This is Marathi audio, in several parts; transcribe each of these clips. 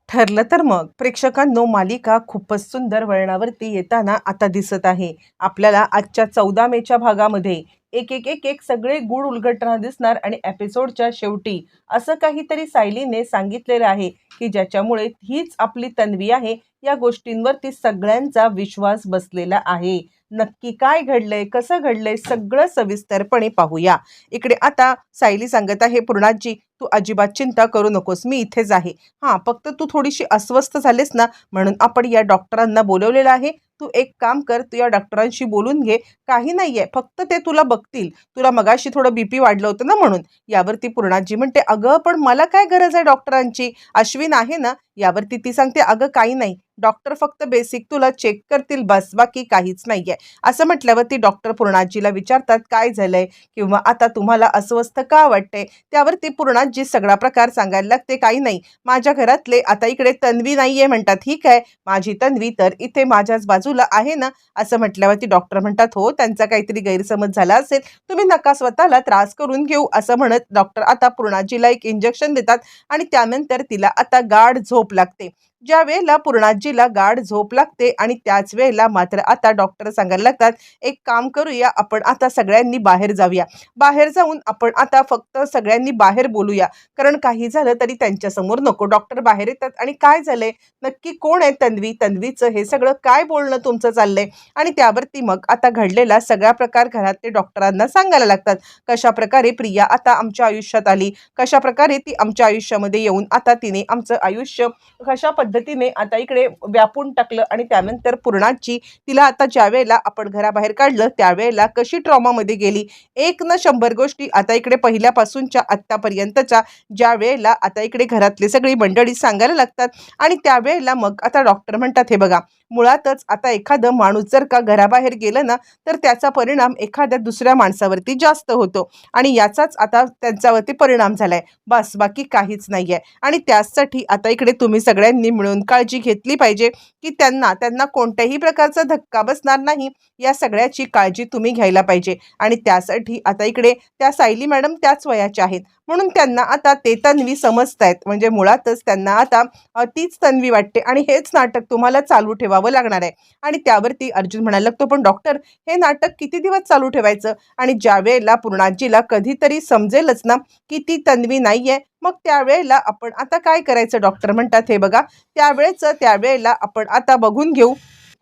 ठरलं तर मग प्रेक्षकांनो, मालिका खूपच सुंदर वळणावरती येताना आता दिसत आहे. आपल्याला आजच्या 14 मेच्या भागामध्ये एक एक एक एक सगळे गुण उलगडताना दिसणार आणि एपिसोडच्या शेवटी असं काहीतरी सायलीने सांगितलेलं आहे की ज्याच्यामुळे हीच आपली तन्वी आहे, या गोष्टींवरती सगळ्यांचा विश्वास बसलेला आहे. नक्की काय घडलंय, कसं घडलंय, सगळं सविस्तरपणे पाहूया. इकडे आता सायली सांगत आहे, पूर्णाजी तू अजिबात चिंता करू नकोस, मी इथेच आहे. हां, फक्त तू थोडीशी अस्वस्थ झालीस ना, म्हणून आपण या डॉक्टरांना बोलवलेलं आहे. तू एक काम कर, तू या डॉक्टरांशी बोलून घे. काही नाहीये, फक्त ते तुला बघतील. तुला मगाशी थोडं बीपी वाढलं होतं ना म्हणून. यावरती पूर्णाजी म्हणते, "अगं, पण मला काय गरज आहे डॉक्टरांची? अश्विन आहे ना." यावरती ती सांगते, "अगं, काही नाही. डॉक्टर फक्त बेसिक तुला चेक करतील बस, बाकी काहीच नाहीये." असं म्हटल्यावरती डॉक्टर पूर्णाजीला विचारतात, "काय झालंय? किंवा आता तुम्हाला अस्वस्थ का वाटतंय?" त्यावरती पूर्णाजी सगळा प्रकार सांगायला लागते, "काही नाही. माझ्या घरातले आता इकडे तन्वी नाहीये म्हणतात. ठीक आहे, माझी तन्वी तर इथे माझ्याच बाजूला आहे ना." असं म्हटल्यावरती डॉक्टर म्हणतात, "हो, त्यांचा काहीतरी गैरसमज झाला असेल. तुम्ही नका स्वतःला त्रास करून घेऊ." असं म्हणत डॉक्टर आता पूर्णाजीला एक इंजेक्शन देतात आणि त्यानंतर तिला आता गाढ झोप लागते. ज्या वेळेला पूर्णाजीला गाढ झोप लागते आणि त्याच वेळेला मात्र आता डॉक्टर सांगायला लागतात, "एक काम करूया, आपण आता सगळ्यांनी बाहेर जाऊया. बाहेर जाऊन आपण आता फक्त सगळ्यांनी बाहेर बोलूया. कारण काही झालं तरी त्यांच्यासमोर नको." डॉक्टर बाहेर येतात आणि "काय झालंय? नक्की कोण आहे तन्वी? तन्वीचं हे सगळं काय बोलणं तुमचं चाललंय?" आणि त्यावरती मग आता घडलेला सगळा प्रकार घरात ते डॉक्टरांना सांगायला लागतात. कशा प्रकारे प्रिया आता आमच्या आयुष्यात आली, कशा प्रकारे ती आमच्या आयुष्यामध्ये येऊन आता तिने आमचं आयुष्य कशा पद्धतीने आता इकडे व्यापून टाकलं आणि त्यानंतर पूर्णाची तिला आता ज्या वेळेला आपण घराबाहेर काढलं त्यावेळेला कशी ट्रॉमामध्ये गेली. एक ना 100 गोष्टी आता इकडे पहिल्यापासूनच्या आत्तापर्यंतच्या ज्या वेळेला आता इकडे घरातली सगळी मंडळी सांगायला लागतात आणि त्यावेळेला मग आता डॉक्टर म्हणतात, "हे बघा, मुळातच आता एखादं माणूस जर का घराबाहेर गेलं ना, तर त्याचा परिणाम एखाद्या दुसऱ्या माणसावरती जास्त होतो आणि याचाच आता त्यांच्यावरती परिणाम झालाय. बस, बाकी काहीच नाहीये. आणि त्यासाठी आता इकडे तुम्ही सगळ्यांनी मिळून काळजी घेतली पाहिजे की त्यांना त्यांना कोणत्याही प्रकारचा धक्का बसणार नाही, या सगळ्याची काळजी तुम्ही घ्यायला पाहिजे." आणि त्यासाठी आता इकडे त्या सायली मॅडम त्याच वयाच्या आहेत, म्हणून त्यांना आता ते तन्वी समजतायत. म्हणजे मुळातच त्यांना आता तीच तन्वी वाटते आणि हेच नाटक तुम्हाला चालू ठेवावं लागणार आहे. आणि त्यावरती अर्जुन म्हणायला लागतो, "पण डॉक्टर, हे नाटक किती दिवस चालू ठेवायचं? आणि ज्या वेळेला पूर्णाजीला कधीतरी समजेलच ना की ती तन्वी नाहीये, मग त्यावेळेला आपण आता काय करायचं?" डॉक्टर म्हणतात, "हे बघा, त्यावेळेला आपण आता बघून घेऊ.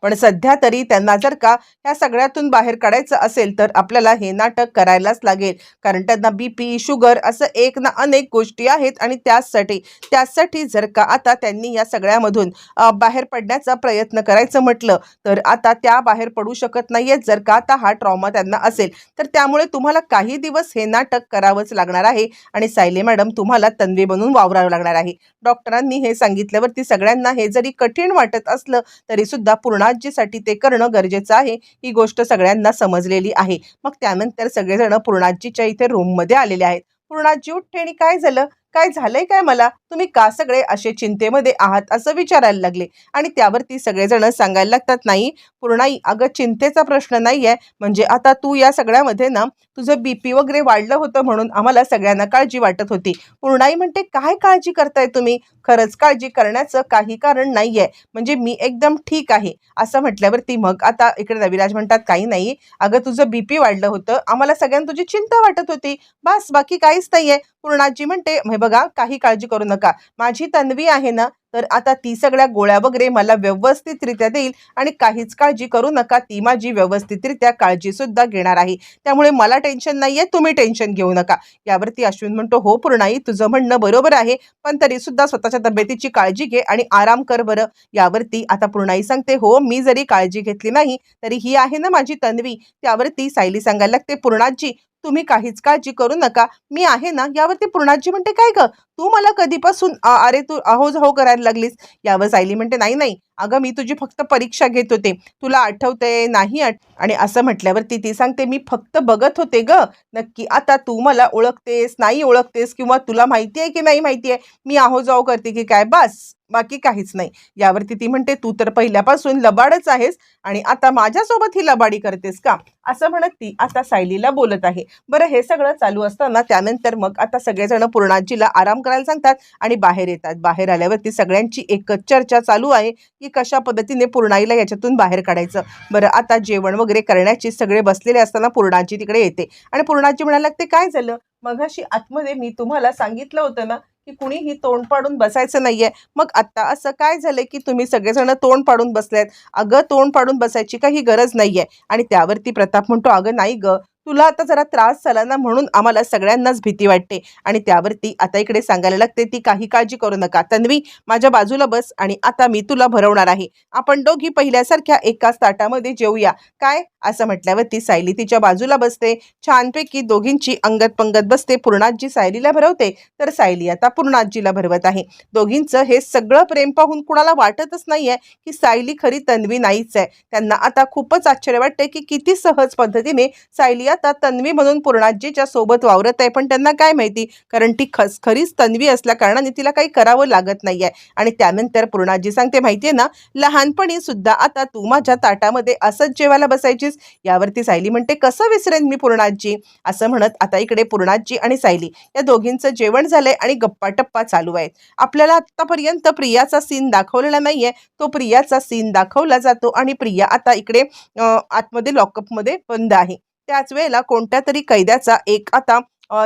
पण सध्या तरी त्यांना जर का ह्या सगळ्यातून बाहेर काढायचं असेल तर आपल्याला हे नाटक करायलाच लागेल. कारण त्यांना बीपी, शुगर असं एक ना अनेक गोष्टी आहेत आणि त्याचसाठी जर का आता त्यांनी या सगळ्यामधून बाहेर पडण्याचा प्रयत्न करायचं म्हटलं तर आता त्या बाहेर पडू शकत नाहीयेत, जर का आता हा ट्रॉमा त्यांना असेल तर. त्यामुळे तुम्हाला काही दिवस हे नाटक करावंच लागणार आहे आणि सायली मॅडम, तुम्हाला तन्वी बनून वावरावं लागणार आहे." डॉक्टरांनी हे सांगितल्यावरती सगळ्यांना हे जरी कठीण वाटत असलं तरी सुद्धा पूर्णाजीसाठी ते करणं गरजेचं आहे, ही गोष्ट सगळ्यांना समजलेली आहे. मग त्यानंतर सगळेजण पूर्णाजीच्या इथे रूममध्ये आलेले आहेत. पूर्णाजी उठते आणि "काय झालं? काय झालंय काय मला? तुम्ही का सगळे असे चिंतेमध्ये आहात?" असं विचारायला लागले. आणि त्यावरती सगळेजण सांगायला लागतात, "नाही पूर्णाई, अगं चिंतेचा प्रश्न नाहीये. म्हणजे आता तू या सगळ्यामध्ये ना तुझं बीपी वगैरे वाढलं होतं म्हणून आम्हाला सगळ्यांना काळजी वाटत होती." पूर्णाई म्हणते, "काय काळजी करताय तुम्ही? खरंच काळजी करण्याचं काही कारण नाहीये. म्हणजे मी एकदम ठीक आहे." असं म्हटल्यावरती मग आता इकडे रविराज म्हणतात, "काही नाही, अगं तुझं बीपी वाढलं होतं, आम्हाला सगळ्यांना तुझी चिंता वाटत होती, बस, बाकी काहीच नाहीये." पूर्णाजी म्हणते, "हे बघा, काही काळजी करू नका. माझी तन्वी आहे ना, तर आता ती सगळ्या गोळ्या वगैरे मला व्यवस्थितरित्या देईल आणि काहीच काळजी करू नका. ती माझी व्यवस्थितरित्या काळजी सुद्धा घेणार आहे. त्यामुळे मला टेन्शन नाहीये, तुम्ही टेन्शन घेऊ नका." यावरती अश्विन म्हणतो, "हो पूर्णाई, तुझं म्हणणं बरोबर आहे, पण तरी सुद्धा स्वतःच्या तब्येतीची काळजी घे आणि आराम कर बरं." यावरती आता पूर्णाई सांगते, "हो, मी जरी काळजी घेतली नाही तरी ही आहे ना माझी तन्वी." त्यावरती सायली सांगायला लागते, "पूर्णाजी, तुम्ही काहीच काळजी करू नका, मी आहे ना." यावरती पूर्णाजी म्हणते, "काय ग, तू मला कधीपासून अरे तू अहो जाहो करायला लागलीस?" यावर सायली म्हणते, "नाही नाही, अगं मी तुझी फक्त परीक्षा घेत होते, तुला आठवतंय नाही आणि असं म्हटल्यावरती ती सांगते मी फक्त बघत होते ग. नक्की आता तू मला ओळखतेस नाही ओळखतेस किंवा तुला माहिती आहे की नाही माहिती आहे मी आहो जाओ करते की काय, बस बाकी काहीच नाही. यावरती ती म्हणते तू तर पहिल्यापासून लबाडच आहेस आणि आता माझ्यासोबत ही लबाडी करतेस का, असं म्हणत ती आता सायलीला बोलत आहे. बरं हे सगळं चालू असताना त्यानंतर मग आता सगळेजण पूर्णाजीला आराम करायला सांगतात आणि बाहेर येतात. बाहेर आल्यावरती सगळ्यांची एकच चर्चा चालू आहे की कशा पद्धतीने पूर्णाईला याच्यातून बाहेर काढायचं. बरं आता जेवण वगैरे करण्याची सगळे बसलेले असताना पूर्णाजी तिकडे येते आणि पूर्णाजी म्हणायला लागते काय झालं, मगाशी आतमध्ये मी तुम्हाला सांगितलं होतं ना की कुणीही तोंड पाडून बसायचं नाहीये, मग आता असं काय झालंय की तुम्ही सगळेजण तोंड पाडून बसलेत. अगं तोंड पाडून बसायची काही गरज नाहीये. आणि त्यावरती प्रताप म्हणतो अगं नाही ग, तुला आता जरा त्रास झाला ना म्हणून आम्हाला सगळ्यांनाच भीती वाटते. आणि त्यावरती आता इकडे सांगायला लागते ती काही काळजी करू नका तन्वी, माझ्या बाजूला बस आणि आता मी तुला भरवणार आहे. आपण दोघी पहिल्यासारख्या एकाच ताटामध्ये जेवूया काय, असं म्हटल्यावरती सायली तिच्या बाजूला बसते. छानपैकी दोघींची अंगत पंगत बसते. पूर्णाजी सायलीला भरवते तर सायली आता पूर्णाजीला भरवत आहे. दोघींचं हे सगळं प्रेम पाहून कुणाला वाटतच नाहीये की सायली खरी तन्वी नाहीच आहे. त्यांना आता खूपच आश्चर्य वाटते की किती सहज पद्धतीने सायली आता तन्वी म्हणून पूर्णाजीच्या सोबत वावरत आहे. पण त्यांना काय माहिती, कारण ती खरीच तन्वी असल्या कारणाने तिला काही करावं लागत नाहीये. आणि त्यानंतर पूर्णाजी सांगते माहितीये ना, लहानपणी सुद्धा आता तू माझ्या ताटामध्ये असंच जेवायला बसायचीस. यावरती सायली म्हणते कसं विसरेन मी पूर्णाजी, असं म्हणत आता इकडे पूर्णाजी आणि सायली या दोघींचं जेवण झालंय आणि गप्पा टप्पा चालू आहेत. आपल्याला आतापर्यंत प्रियाचा सीन दाखवलेला नाहीये, तो प्रियाचा सीन दाखवला जातो आणि प्रिया आता इकडे आतमध्ये लॉकअपमध्ये बंद आहे. त्याच वेळेला कोणत्या तरी कैद्याचा एक आता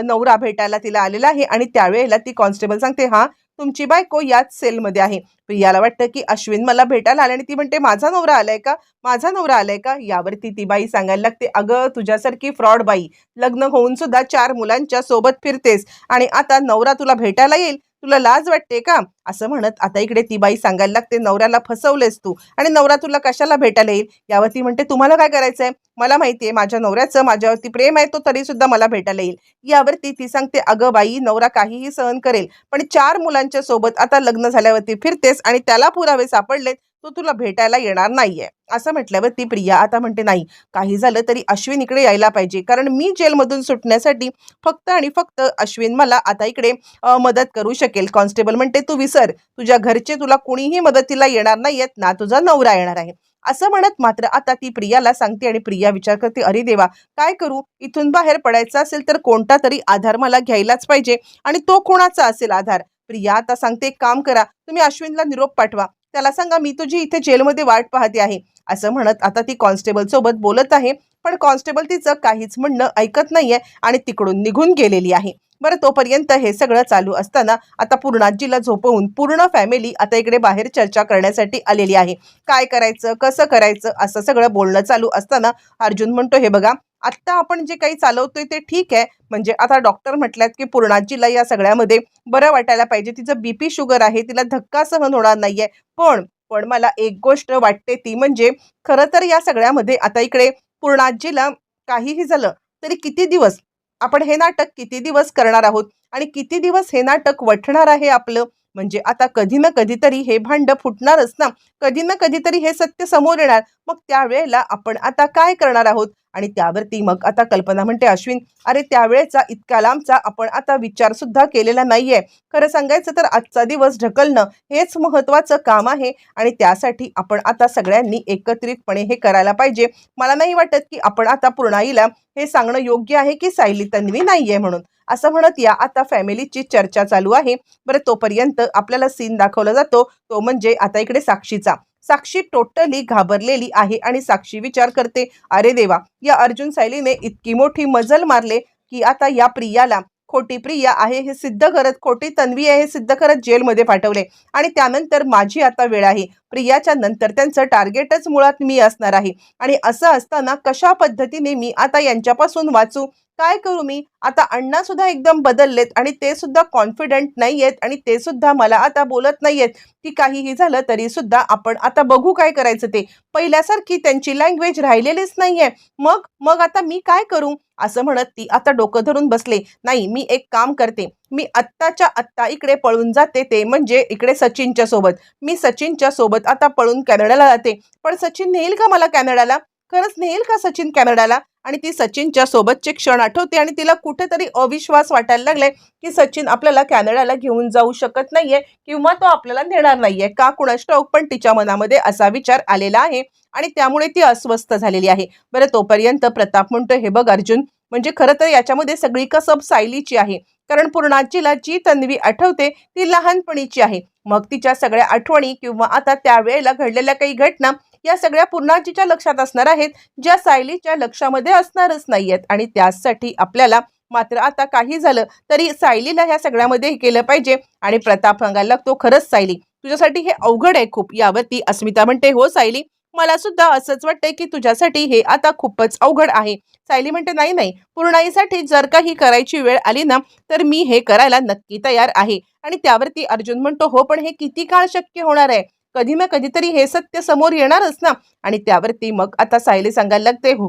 नवरा भेटायला तिला आलेला आहे आणि त्यावेळेला ती कॉन्स्टेबल सांगते हा तुमची बायको याच सेलमध्ये आहे. प्रियाला वाटतं की अश्विन मला भेटायला आला आणि ती म्हणते माझा नवरा आलाय का, माझा नवरा आलाय का. यावरती ती बाई सांगायला लागते अगं तुझ्यासारखी फ्रॉड बाई लग्न होऊन सुद्धा 4 मुलांच्या सोबत फिरतेस आणि आता नवरा तुला भेटायला येईल, तुला लाज वाटते का, असं म्हणत आता इकडे ती बाई सांगायला लागते नवऱ्याला फसवलेस तू आणि नवरा तुला कशाला भेटायला येईल. यावरती म्हणते तुम्हाला काय करायचंय, मला माहितीये माझ्या नवऱ्याचं माझ्यावरती प्रेम आहे, तो तरी सुद्धा मला भेटायला येईल. यावरती ती सांगते अगं बाई नवरा काहीही सहन करेल, पण 4 मुलांच्या सोबत आता लग्न झाल्यावरती फिरतेस आणि त्याला पुरावे सापडलेत, तो तुला भेटायला येणार नाहीये. असं म्हटल्यावर ती प्रिया आता म्हणते नाही, काही झालं तरी अश्विन इकडे यायला पाहिजे, कारण मी जेलमधून सुटण्यासाठी फक्त आणि फक्त अश्विन मला आता इकडे मदत करू शकेल. कॉन्स्टेबल म्हणते तू विसर, तुझ्या घरचे तुला कुणीही मदतीला येणार नाहीयेत ना तुझा नवरा येणार आहे. असं म्हणत मात्र आता ती प्रियाला सांगते आणि प्रिया विचार करते अरे देवा काय करू, इथून बाहेर पडायचं असेल तर कोणता तरी आधार मला घ्यायलाच पाहिजे आणि तो कोणाचा असेल आधार. प्रिया आता सांगते एक काम करा, तुम्ही अश्विनला निरोप पाठवा, त्याला सांगा मी तुझी इथे जेलमध्ये वाट पाहते आहे. असं म्हणत आता ती कॉन्स्टेबल सोबत बोलत आहे, पण कॉन्स्टेबल तिचं काहीच म्हणणं ऐकत नाहीये आणि तिकडून निघून गेलेली आहे. बरं तोपर्यंत हे सगळं चालू असताना आता पूर्णाजीला झोपवून पूर्ण फॅमिली आता इकडे बाहेर चर्चा करण्यासाठी आलेली आहे. काय करायचं कसं करायचं असं सगळं बोलणं चालू असताना अर्जुन म्हणतो हे बघा आत्ता आपण जे काही चालवतोय ते ठीक आहे, म्हणजे आता डॉक्टर म्हटल्यात की पूर्णाजीला या सगळ्यामध्ये बरं वाटायला पाहिजे, तिचं बीपी शुगर आहे, तिला धक्का सहन होणार नाहीये. पण पण मला एक गोष्ट वाटते ती म्हणजे खरं तर या सगळ्यामध्ये आता इकडे पूर्णाजीला काहीही झालं तरी किती दिवस आपण हे नाटक किती दिवस करणार आहोत आणि किती दिवस हे नाटक वठणार आहे आपलं, म्हणजे आता कधी ना कधीतरी हे भांड फुटणारच ना, कधी ना कधीतरी हे सत्य समोर येणार, मग त्यावेळेला आपण आता काय करणार आहोत. आणि त्यावरती मग आता कल्पना म्हणते अश्विन अरे त्यावेळेचा इतका लांबचा आपण आता विचार सुद्धा केलेला नाहीये, खरं सांगायचं तर आजचा दिवस ढकलणं हेच महत्वाचं काम आहे आणि त्यासाठी आपण आता सगळ्यांनी एकत्रितपणे हे करायला पाहिजे. मला नाही वाटत की आपण आता पूर्णाईला हे सांगणं योग्य आहे की सायली तन्वी नाहीये म्हणून, असं म्हणत या आता फॅमिलीची चर्चा चालू आहे. बरं तोपर्यंत आपल्याला सीन दाखवला जातो तो म्हणजे आता इकडे साक्षीचा. साक्षी टोटली घाबरलेली आहे आणि साक्षी विचार करते अरे देवा या अर्जुन सायलीने इतकी मोठी मजल मारले की आता या प्रियाला खोटी प्रिया आहे हे सिद्ध करत, खोटी तन्वी आहे हे सिद्ध करत जेलमध्ये पाठवले आणि त्यानंतर माझी आता वेळ आहे. प्रियाच्या नंतर त्यांचं टार्गेटच मुळात मी असणार आहे आणि असं असताना कशा पद्धतीने मी आता यांच्यापासून वाचू, काय करू मी? आता अण्णा सुद्धा एकदम बदललेत आणि ते सुद्धा कॉन्फिडंट नाहीयेत आणि ते सुद्धा मला आता बोलत नाहीयेत, की काहीही झालं तरी सुद्धा आपण आता बघू काय करायचं ते. पहिल्यासारखी त्यांची लँग्वेज राहिलेलीच नाहीये. मग मग आता मी काय करू? असं म्हणत ती आता डोकं धरून बसले. नाही, मी एक काम करते. मी आत्ताच्या आत्ता इकडे पळून जाते, ते म्हणजे इकडे सचिनच्या सोबत. मी सचिनच्या सोबत आता पळून कॅनडाला जाते. पण सचिन नेईल का मला कॅनडाला? खरंच नेईल का सचिन कॅनडाला? आणि ती सचिनच्या सोबतचे क्षण आठवते आणि तिला कुठेतरी अविश्वास वाटायला लागलाय, की सचिन आपल्याला कॅनडाला घेऊन जाऊ शकत नाहीये किंवा तो आपल्याला नेणार नाहीये. का कुणास ठाऊक, पण तिच्या मनामध्ये असा विचार आलेला आहे आणि त्यामुळे ती अस्वस्थ झालेली आहे. बरं, तोपर्यंत प्रताप म्हणतो, "हे बघ अर्जुन, म्हणजे खरं तर याच्यामध्ये सगळी कसब सायलीची आहे. कारण पूर्णाजीला जी तन्वी आठवते ती लहानपणीची आहे. मग तिच्या सगळ्या आठवणी किंवा आता त्यावेळेला घडलेल्या काही घटना या सगळ्या पूर्णाजीच्या लक्षात असणार आहेत, ज्या सायलीच्या लक्षामध्ये असणारच नाहीयेत. आणि त्यासाठी आपल्याला मात्र आता काही झालं तरी सायलीला ह्या सगळ्यामध्ये हे केलं पाहिजे." आणि प्रताप सांगायला लागतो, "खरंच सायली, तुझ्यासाठी हे अवघड आहे खूप." यावरती अस्मिता म्हणते, "हो सायली, मला सुद्धा असंच वाटतंय की तुझ्यासाठी हे आता खूपच अवघड आहे." सायली म्हणते, "नाही नाही, पूर्णाईसाठी जर का ही करायची वेळ आली ना, तर मी हे करायला नक्की तयार आहे." आणि त्यावरती अर्जुन म्हणतो, "हो, पण हे किती काळ शक्य होणार आहे? कधी ना कधीतरी हे सत्य समोर येणारच ना." आणि त्यावरती मग आता सायली सांगायला लागते, "हो,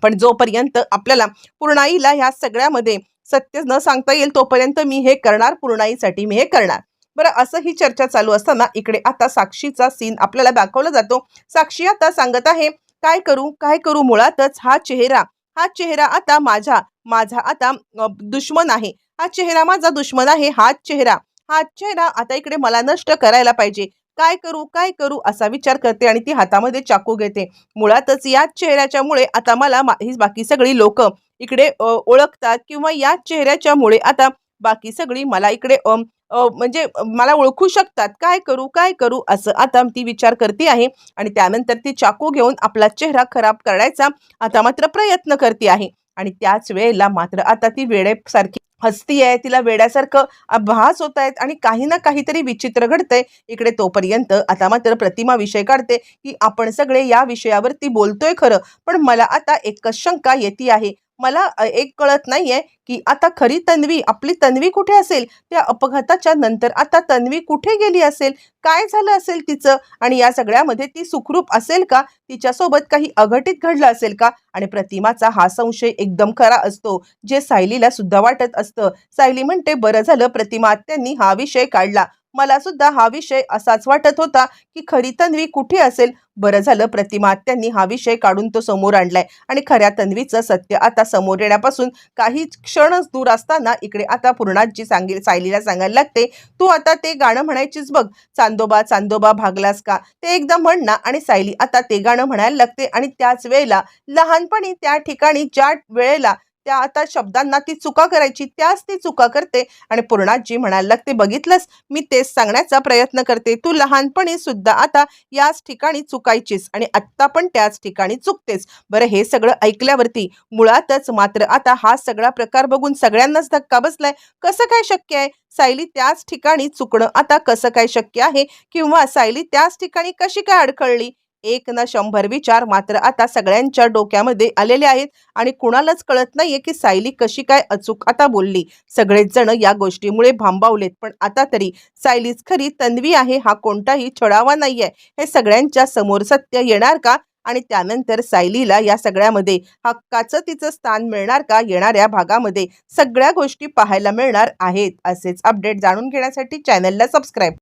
पण जोपर्यंत आपल्याला पूर्णाईला ह्या सगळ्यामध्ये सत्य न सांगता येईल तोपर्यंत मी हे करणार, पूर्णाईसाठी मी हे करणार." बरं, असं ही चर्चा चालू असताना इकडे आता साक्षीचा सीन आपल्याला दाखवला जातो. साक्षी आता सांगत आहे, "काय करू, काय करू? मुळातच हा चेहरा आता माझा माझा आता दुश्मन आहे. हा चेहरा माझा दुश्मन आहे. हा चेहरा आता इकडे मला नष्ट करायला पाहिजे. काय करू, काय करू?" असा विचार करते आणि ती हातामध्ये चाकू घेते. मुळातच याच चेहऱ्याच्यामुळे आता मला ही बाकी सगळी लोक इकडे ओळखतात किंवा या चेहऱ्याच्यामुळे आता बाकी सगळी मला इकडे म्हणजे मला ओळखू शकतात. काय करू, काय करू? असं आता ती विचार करते आहे आणि त्यानंतर ती चाकू घेऊन आपला चेहरा खराब करण्याचा आता मात्र प्रयत्न करते आहे. आणि त्याच वेळेला मात्र आता ती वेड्यासारखी हसतीये, तिला वेड्यासारखं भास होत आहेत आणि काही ना काहीतरी विचित्र घडतंय. इकडे तोपर्यंत आता मात्र प्रतिमा विषय काढते, की आपण सगळे या विषयावरती बोलतोय खरं, पण मला आता एकच शंका येते आहे. मला एक कळत नाहीये, की आता खरी तन्वी, आपली तन्वी कुठे असेल? त्या अपघाताच्या नंतर आता तन्वी कुठे गेली असेल? काय झालं असेल तिचं? आणि या सगळ्यामध्ये ती सुखरूप असेल का? तिच्यासोबत काही अघटित घडलं असेल का? आणि प्रतिमाचा हा संशय एकदम खरा असतो, जे सायलीला सुद्धा वाटत असतं. सायली म्हणते, "बरं झालं प्रतिमा आत्यांनी हा विषय काढला. मला सुद्धा हा विषय असाच वाटत होता, की खरी तन्वी कुठे असेल. बरं झालं प्रतिमा आत्यांनी हा विषय काढून तो समोर आणलाय." आणि खऱ्या तन्वीचं सत्य आता समोर येण्यापासून काही क्षणच दूर असताना इकडे आता पूर्णाजी सायलीला सांगायला लागते, "तू आता ते गाणं म्हणायचीच बघ, चांदोबा चांदोबा भागलास का, ते एकदा म्हण ना." आणि सायली आता ते गाणं म्हणायला लागते आणि त्याच वेळेला लहानपणी त्या ठिकाणी ज्या वेळेला त्या आता शब्दांना ती चुका करायची त्याच ती चुका करते. आणि पूर्णाजी म्हणायला लागते, "बघितलंस, मी तेच सांगण्याचा प्रयत्न करते. तू लहानपणी सुद्धा आता याच ठिकाणी चुकायचीस आणि आत्ता पण त्याच ठिकाणी चुकतेस." बरं, हे सगळं ऐकल्यावरती मुळातच मात्र आता हा सगळा प्रकार बघून सगळ्यांनाच धक्का बसलाय. कसं काय शक्य आहे? सायली त्याच ठिकाणी चुकणं आता कसं काय शक्य आहे? किंवा सायली त्याच ठिकाणी कशी काय अडखळली? एक ना 100 विचार मात्र आता सगळ्यांच्या डोक्यामध्ये आलेले आहेत आणि कुणालाच कळत नाहीये, की सायली कशी काय अचूक आता बोलली. सगळेच जण या गोष्टीमुळे भांबावलेत. पण आता तरी सायलीच खरी तन्वी आहे, हा कोणताही छळावा नाहीये. हे सगळ्यांच्या समोर सत्य येणार का? आणि त्यानंतर सायलीला या सगळ्यामध्ये हक्काचं तिचं स्थान मिळणार का? येणाऱ्या भागामध्ये सगळ्या गोष्टी पाहायला मिळणार आहेत. असेच अपडेट जाणून घेण्यासाठी चॅनलला सबस्क्राईब